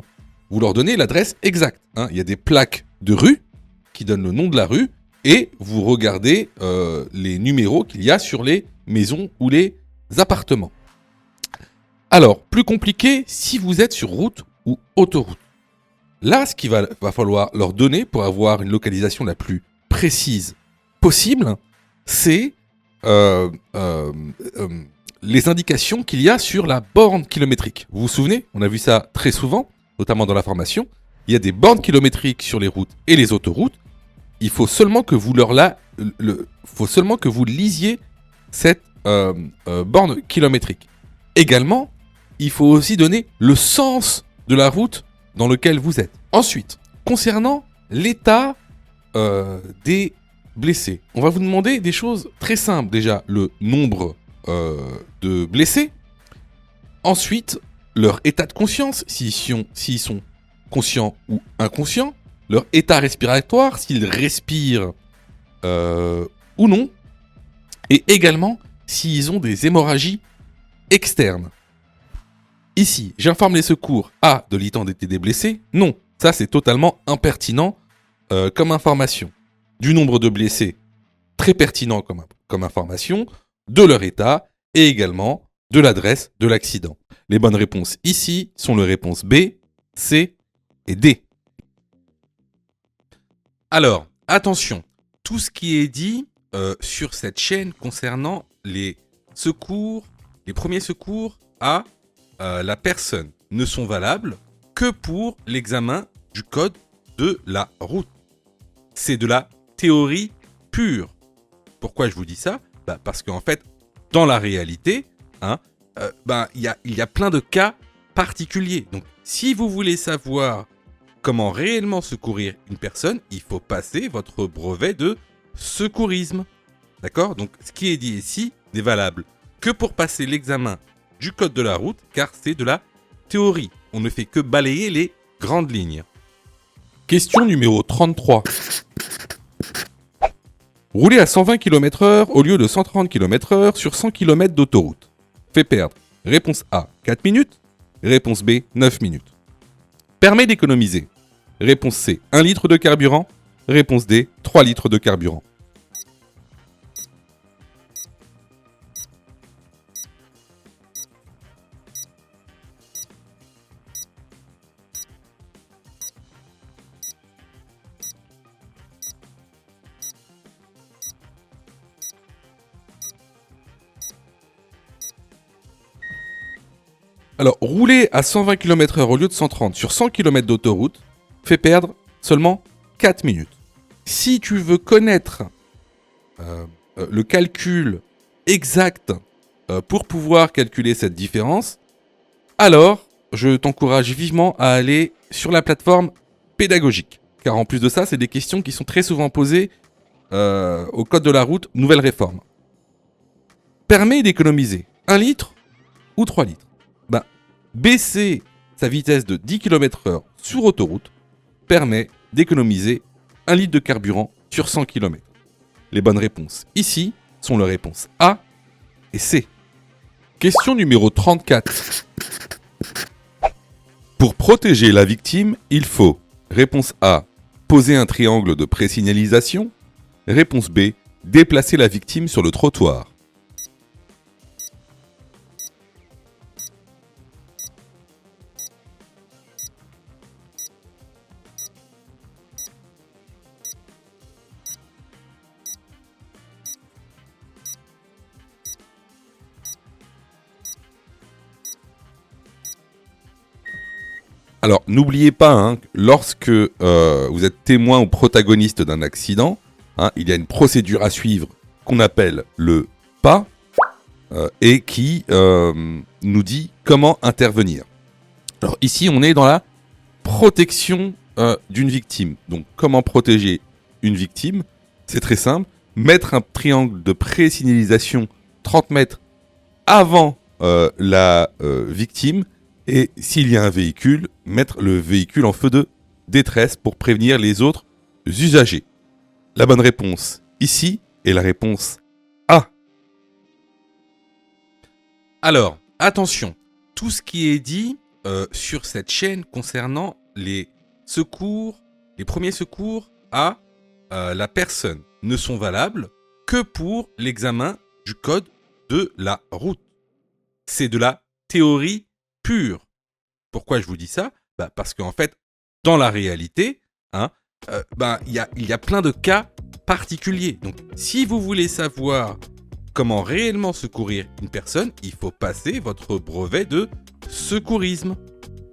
Speaker 1: vous leur donnez l'adresse exacte. Hein. Il y a des plaques de rue qui donnent le nom de la rue et vous regardez les numéros qu'il y a sur les maisons ou les appartements. Alors, plus compliqué si vous êtes sur route ou autoroute. Là, ce qu'il va falloir leur donner pour avoir une localisation la plus précise possible, c'est les indications qu'il y a sur la borne kilométrique. Vous vous souvenez, on a vu ça très souvent, notamment dans la formation. Il y a des bornes kilométriques sur les routes et les autoroutes. Il faut seulement que vous lisiez cette borne kilométrique. Également, il faut aussi donner le sens de la route dans lequel vous êtes. Ensuite, concernant l'état des blessés, on va vous demander des choses très simples. Déjà, le nombre de blessés. Ensuite, leur état de conscience, s'ils sont conscients ou inconscients. Leur état respiratoire, s'ils respirent ou non. Et également, s'ils ont des hémorragies externes. Ici, j'informe les secours A de l'identité des blessés. Non, ça c'est totalement impertinent comme information. Du nombre de blessés, très pertinent comme information, de leur état et également de l'adresse de l'accident. Les bonnes réponses ici sont les réponses B, C et D. Alors, attention, tout ce qui est dit sur cette chaîne concernant les secours, les premiers secours à la personne ne sont valables que pour l'examen du code de la route. C'est de la théorie pure. Pourquoi je vous dis ça ? Parce qu'en fait, dans la réalité, il y a plein de cas particuliers. Donc, si vous voulez savoir comment réellement secourir une personne, il faut passer votre brevet de secourisme. D'accord ? Donc, ce qui est dit ici n'est valable que pour passer l'examen du code de la route, car c'est de la théorie. On ne fait que balayer les grandes lignes. Question numéro 33. Rouler à 120 km/h au lieu de 130 km/h sur 100 km d'autoroute fait perdre. Réponse A, 4 minutes. Réponse B, 9 minutes. Permet d'économiser. Réponse C, 1 litre de carburant. Réponse D, 3 litres de carburant. Alors, rouler à 120 km/h au lieu de 130 sur 100 km d'autoroute fait perdre seulement 4 minutes. Si tu veux connaître le calcul exact pour pouvoir calculer cette différence, alors je t'encourage vivement à aller sur la plateforme pédagogique. Car en plus de ça, c'est des questions qui sont très souvent posées au code de la route, nouvelle réforme. Permet d'économiser 1 litre ou 3 litres. Baisser sa vitesse de 10 km/h sur autoroute permet d'économiser 1 litre de carburant sur 100 km. Les bonnes réponses ici sont les réponses A et C. Question numéro 34. Pour protéger la victime, il faut réponse A, poser un triangle de présignalisation. Réponse B, déplacer la victime sur le trottoir. Alors, n'oubliez pas, lorsque vous êtes témoin ou protagoniste d'un accident, il y a une procédure à suivre qu'on appelle le PA et qui nous dit comment intervenir. Alors ici, on est dans la protection d'une victime. Donc, comment protéger une victime ? C'est très simple. Mettre un triangle de présignalisation 30 mètres avant la victime. Et s'il y a un véhicule, mettre le véhicule en feu de détresse pour prévenir les autres usagers. La bonne réponse ici est la réponse A. Alors, attention, tout ce qui est dit sur cette chaîne concernant les secours, les premiers secours à la personne ne sont valables que pour l'examen du code de la route. C'est de la théorie pure. Pourquoi je vous dis ça ? Parce qu'en fait, dans la réalité, il y a plein de cas particuliers. Donc, si vous voulez savoir comment réellement secourir une personne, il faut passer votre brevet de secourisme.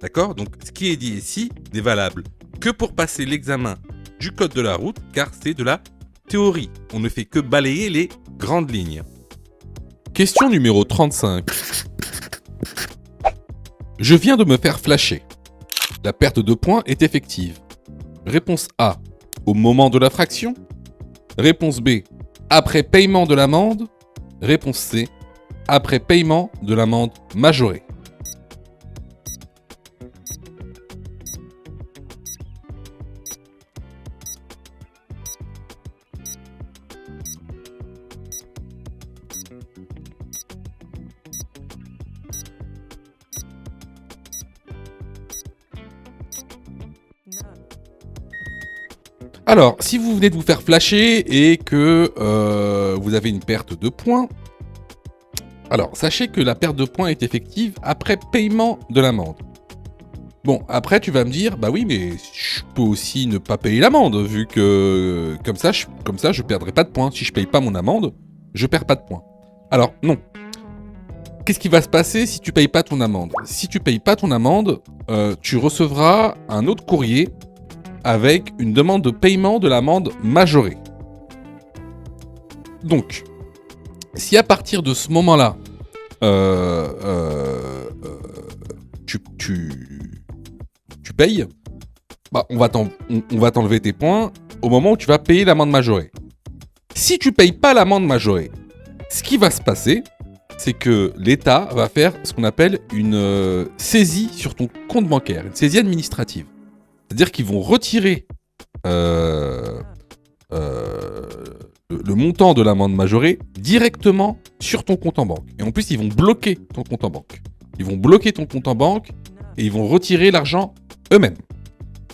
Speaker 1: D'accord ? Donc, ce qui est dit ici n'est valable que pour passer l'examen du code de la route, car c'est de la théorie. On ne fait que balayer les grandes lignes. Question numéro 35. Je viens de me faire flasher. La perte de points est effective. Réponse A, au moment de l'infraction. Réponse B, après paiement de l'amende. Réponse C, après paiement de l'amende majorée. Alors, si vous venez de vous faire flasher et que vous avez une perte de points, Alors, sachez que la perte de points est effective après paiement de l'amende. Bon, après tu vas me dire, bah oui, mais je peux aussi ne pas payer l'amende, vu que comme ça, je perdrai pas de points. Si je paye pas mon amende, je perds pas de points. Alors, non. Qu'est-ce qui va se passer si tu payes pas ton amende? Si tu payes pas ton amende, tu recevras un autre courrier avec une demande de paiement de l'amende majorée. Donc, si à partir de ce moment-là, tu payes, bah on va t'enlever tes points au moment où tu vas payer l'amende majorée. Si tu payes pas l'amende majorée, ce qui va se passer, c'est que l'État va faire ce qu'on appelle une saisie sur ton compte bancaire, une saisie administrative. C'est-à-dire qu'ils vont retirer le montant de l'amende majorée directement sur ton compte en banque. Et en plus, ils vont bloquer ton compte en banque. Ils vont bloquer ton compte en banque et ils vont retirer l'argent eux-mêmes.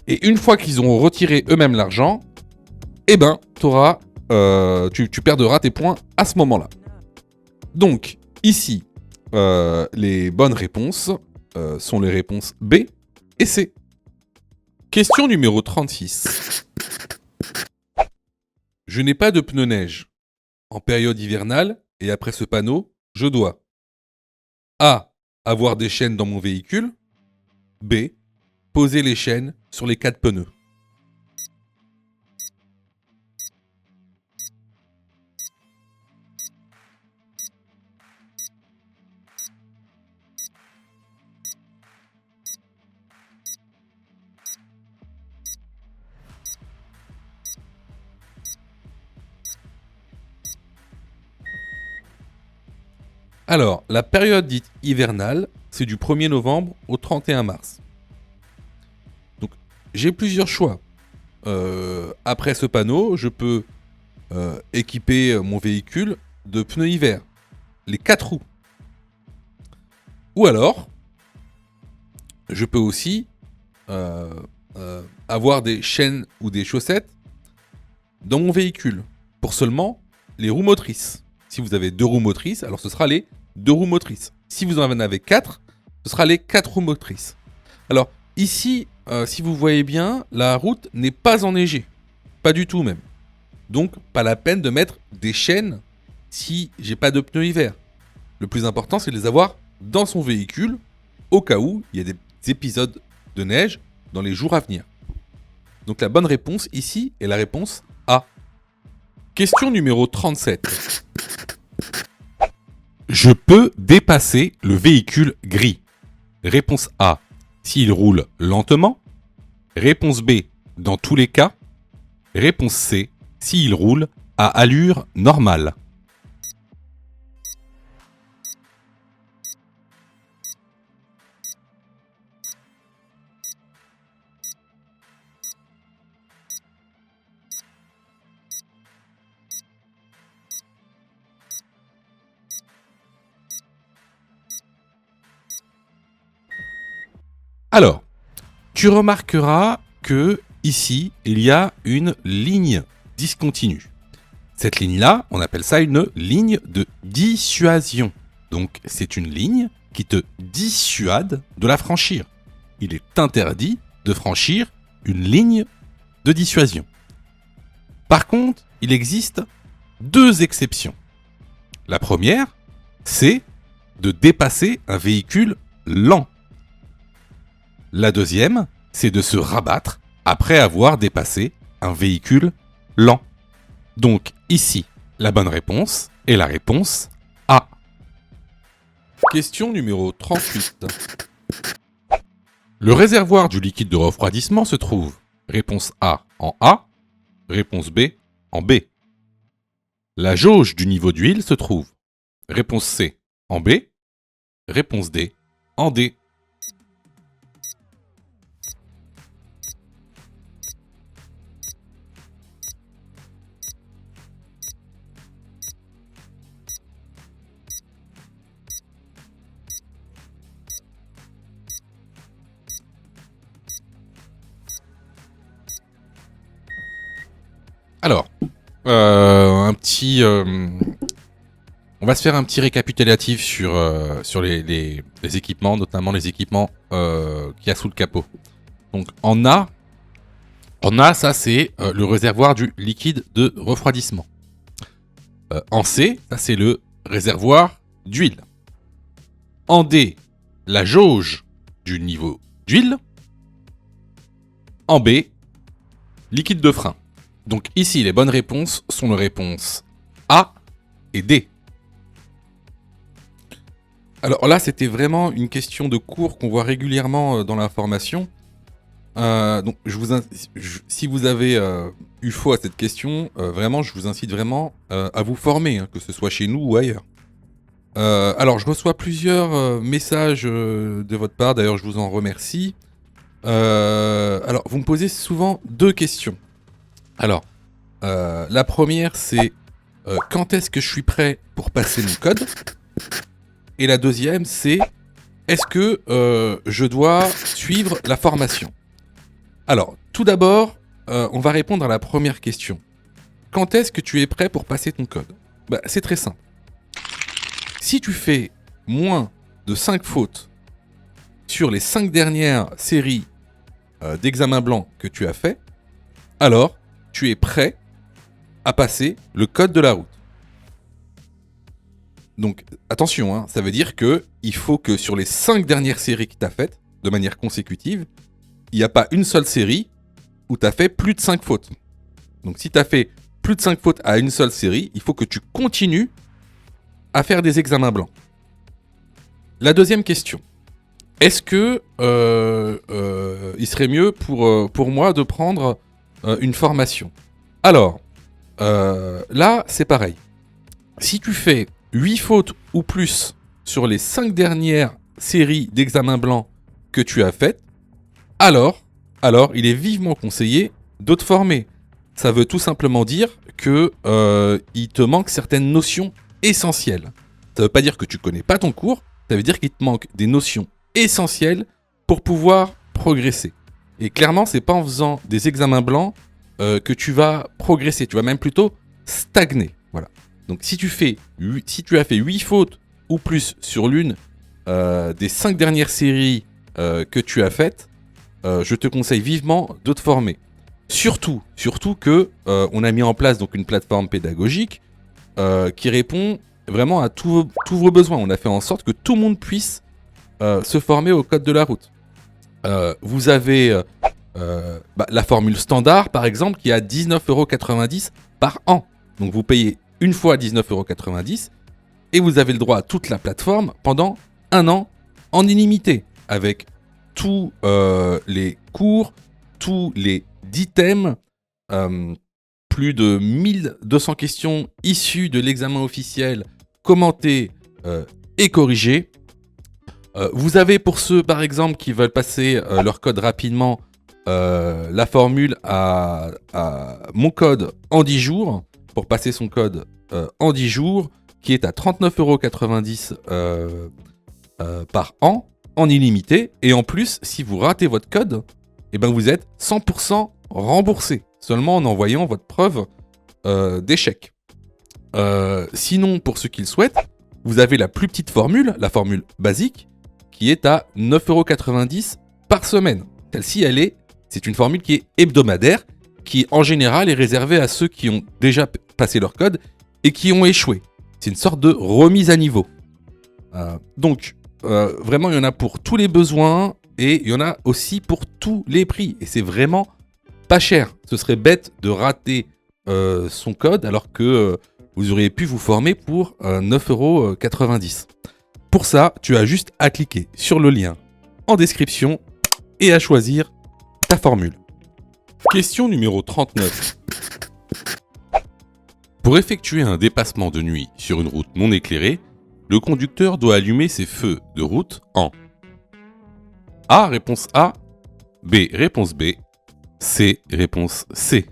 Speaker 1: Et une fois qu'ils auront retiré eux-mêmes l'argent, eh ben, tu perdras tes points à ce moment-là. Donc, ici, les bonnes réponses sont les réponses B et C. Question numéro 36. Je n'ai pas de pneus neige. En période hivernale, et après ce panneau, je dois A. Avoir des chaînes dans mon véhicule. B. Poser les chaînes sur les 4 pneus. Alors, la période dite hivernale, c'est du 1er novembre au 31 mars. Donc, j'ai plusieurs choix. Après ce panneau, je peux équiper mon véhicule de pneus hiver, les 4 roues. Ou alors, je peux aussi avoir des chaînes ou des chaussettes dans mon véhicule, pour seulement les roues motrices. Si vous avez 2 roues motrices, alors ce sera les 2 roues motrices. Si vous en avez 4, ce sera les 4 roues motrices. Alors, ici, si vous voyez bien, la route n'est pas enneigée. Pas du tout même. Donc, pas la peine de mettre des chaînes si j'ai pas de pneus hiver. Le plus important, c'est de les avoir dans son véhicule, au cas où il y a des épisodes de neige dans les jours à venir. Donc la bonne réponse ici est la réponse A. Question numéro 37. Je peux dépasser le véhicule gris. Réponse A. S'il roule lentement. Réponse B. Dans tous les cas. Réponse C. S'il roule à allure normale. Alors, tu remarqueras que ici, il y a une ligne discontinue. Cette ligne-là, on appelle ça une ligne de dissuasion. Donc, c'est une ligne qui te dissuade de la franchir. Il est interdit de franchir une ligne de dissuasion. Par contre, il existe 2 exceptions. La première, c'est de dépasser un véhicule lent. La deuxième, c'est de se rabattre après avoir dépassé un véhicule lent. Donc ici, la bonne réponse est la réponse A. Question numéro 38. Le réservoir du liquide de refroidissement se trouve réponse A en A, réponse B en B. La jauge du niveau d'huile se trouve réponse C en B, réponse D en D. Alors, un petit On va se faire un petit récapitulatif sur les équipements, notamment les équipements qu'il y a sous le capot. Donc en A, ça c'est le réservoir du liquide de refroidissement. En C, ça c'est le réservoir d'huile. En D, la jauge du niveau d'huile. En B, liquide de frein. Donc ici, les bonnes réponses sont les réponses A et D. Alors là, c'était vraiment une question de cours qu'on voit régulièrement dans la formation. Donc, si vous avez eu faux à cette question, vraiment, je vous incite vraiment à vous former, hein, que ce soit chez nous ou ailleurs. Alors, je reçois plusieurs messages de votre part, d'ailleurs, je vous en remercie. Alors, vous me posez souvent deux questions. Alors, la première, c'est quand est-ce que je suis prêt pour passer mon code ? Et la deuxième, c'est est-ce que je dois suivre la formation ? Alors, tout d'abord, on va répondre à la première question. Quand est-ce que tu es prêt pour passer ton code ? C'est très simple. Si tu fais moins de 5 fautes sur les 5 dernières séries d'examens blancs que tu as fait, alors tu es prêt à passer le code de la route. Donc attention, hein, ça veut dire qu'il faut que sur les 5 dernières séries que tu as faites, de manière consécutive, il n'y a pas une seule série où tu as fait plus de 5 fautes. Donc si tu as fait plus de 5 fautes à une seule série, il faut que tu continues à faire des examens blancs. La deuxième question. Est-ce que il serait mieux pour moi de prendre une formation ? Alors, là, c'est pareil. Si tu fais 8 fautes ou plus sur les 5 dernières séries d'examens blancs que tu as faites, alors, il est vivement conseillé de te former. Ça veut tout simplement dire que il te manque certaines notions essentielles. Ça veut pas dire que tu connais pas ton cours, ça veut dire qu'il te manque des notions essentielles pour pouvoir progresser. Et clairement, c'est pas en faisant des examens blancs que tu vas progresser, tu vas même plutôt stagner. Voilà. Donc si tu as fait 8 fautes ou plus sur l'une des 5 dernières séries que tu as faites, je te conseille vivement de te former. Surtout que on a mis en place donc une plateforme pédagogique qui répond vraiment à tous vos besoins. On a fait en sorte que tout le monde puisse se former au code de la route. Vous avez la formule standard, par exemple, qui est à 19,90 € par an. Donc vous payez une fois 19,90 € et vous avez le droit à toute la plateforme pendant un an en illimité, avec tous les cours, tous les 10 thèmes, plus de 1200 questions issues de l'examen officiel, commentées et corrigées. Vous avez pour ceux par exemple qui veulent passer leur code rapidement la formule à mon code en 10 jours pour passer son code en 10 jours qui est à 39,90 € par an en illimité, et en plus si vous ratez votre code, vous êtes 100% remboursé seulement en envoyant votre preuve d'échec. Sinon, pour ceux qui le souhaitent, vous avez la plus petite formule, la formule basique, qui est à 9,90 € par semaine. Celle-ci, c'est une formule qui est hebdomadaire, qui en général est réservée à ceux qui ont déjà passé leur code et qui ont échoué. C'est une sorte de remise à niveau. Donc, vraiment, il y en a pour tous les besoins et il y en a aussi pour tous les prix. Et c'est vraiment pas cher. Ce serait bête de rater son code alors que vous auriez pu vous former pour 9,90 €. Pour ça, tu as juste à cliquer sur le lien en description et à choisir ta formule. Question numéro 39. Pour effectuer un dépassement de nuit sur une route non éclairée, le conducteur doit allumer ses feux de route en A, réponse A, B, réponse B, C, réponse C.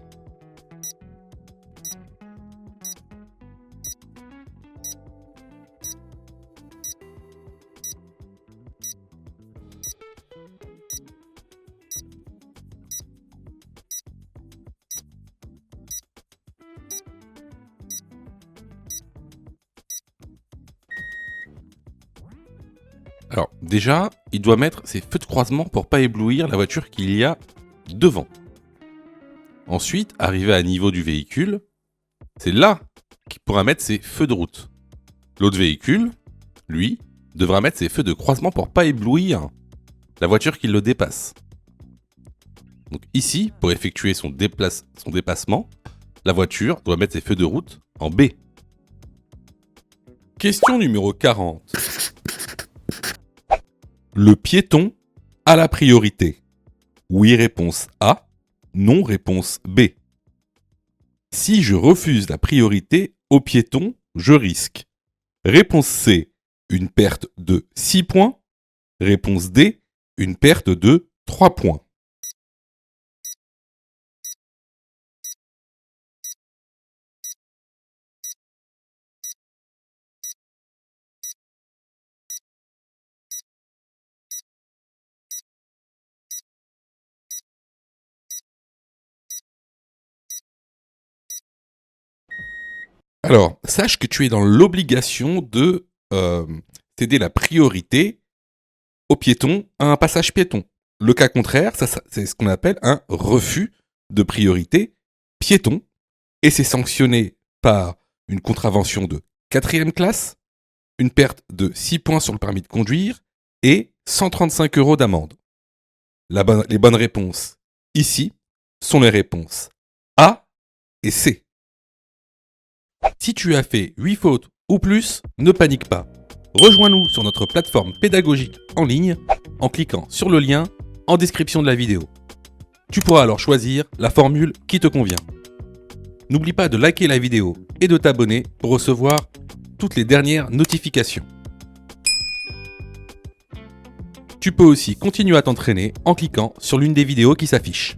Speaker 1: Alors déjà, il doit mettre ses feux de croisement pour pas éblouir la voiture qu'il y a devant. Ensuite, arrivé à niveau du véhicule, c'est là qu'il pourra mettre ses feux de route. L'autre véhicule, lui, devra mettre ses feux de croisement pour pas éblouir la voiture qui le dépasse. Donc ici, pour effectuer son dépassement, la voiture doit mettre ses feux de route en B. Question numéro 40. Le piéton a la priorité. Oui, réponse A. Non, réponse B. Si je refuse la priorité au piéton, je risque. Réponse C. Une perte de 6 points. Réponse D. Une perte de 3 points. Alors, sache que tu es dans l'obligation de céder la priorité au piéton à un passage piéton. Le cas contraire, ça, c'est ce qu'on appelle un refus de priorité piéton, et c'est sanctionné par une contravention de 4e classe, une perte de 6 points sur le permis de conduire et 135 € d'amende. Les bonnes réponses ici sont les réponses A et C. Si tu as fait 8 fautes ou plus, ne panique pas. Rejoins-nous sur notre plateforme pédagogique en ligne en cliquant sur le lien en description de la vidéo. Tu pourras alors choisir la formule qui te convient. N'oublie pas de liker la vidéo et de t'abonner pour recevoir toutes les dernières notifications. Tu peux aussi continuer à t'entraîner en cliquant sur l'une des vidéos qui s'affichent.